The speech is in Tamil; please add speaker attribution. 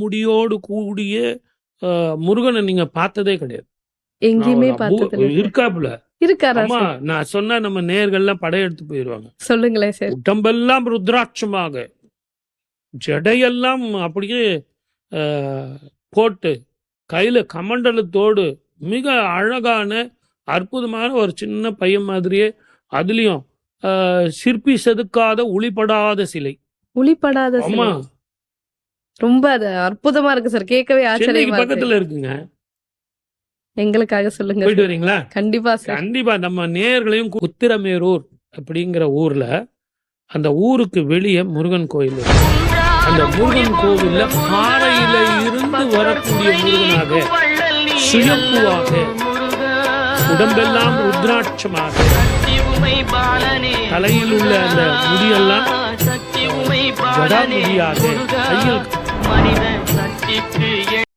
Speaker 1: முடியோடு கூடிய முருகனை நீங்க பார்த்ததே கிடையாது.
Speaker 2: எங்கேயுமே பார்த்தது
Speaker 1: இருக்காப்புல
Speaker 2: இருக்காரா?
Speaker 1: ஆமா, நான் சொன்னா நம்ம நேர்கள்லாம் படையெடுத்து போயிடுவாங்க.
Speaker 2: சொல்லுங்களேன் சார்.
Speaker 1: உடம்பெல்லாம் ருத்ராட்சமாக, ஜடையெல்லாம் அப்படியே போட்டு, கையில கமண்டலத்தோடு, மிக அழகான அற்புதமான ஒரு சின்ன பையன் மாதிரியே, அதுலயும் சிற்பி செதுக்காத ஒளிப்படாத சிலை.
Speaker 2: ஒளிப்படாத
Speaker 1: ஆமா,
Speaker 2: ரொம்ப அது அற்புதமா இருக்கு சார். கேட்கவே ஆச்சரியமா
Speaker 1: பக்கத்துல இருக்குங்க.
Speaker 2: எங்களுக்காக சொல்லுங்க.
Speaker 1: போயிட்டு வரீங்களா?
Speaker 2: கண்டிப்பா சார்.
Speaker 1: கண்டிப்பா. நம்ம நேயர்களையும் உத்திரமேரூர் அப்படிங்கிற ஊர்ல, அந்த ஊருக்கு வெளியே முருகன் கோயில் இருக்கு. அந்த முருகன் கோவில்ல பாறையில இருந்து வரக்கூடிய முருகனாக, சுயம்புவாக, உடம்பெல்லாம் ருத்ராட்சமாக, தலையில் உள்ள அந்த முடியெல்லாம் ஜடாமுடியாக, கையில்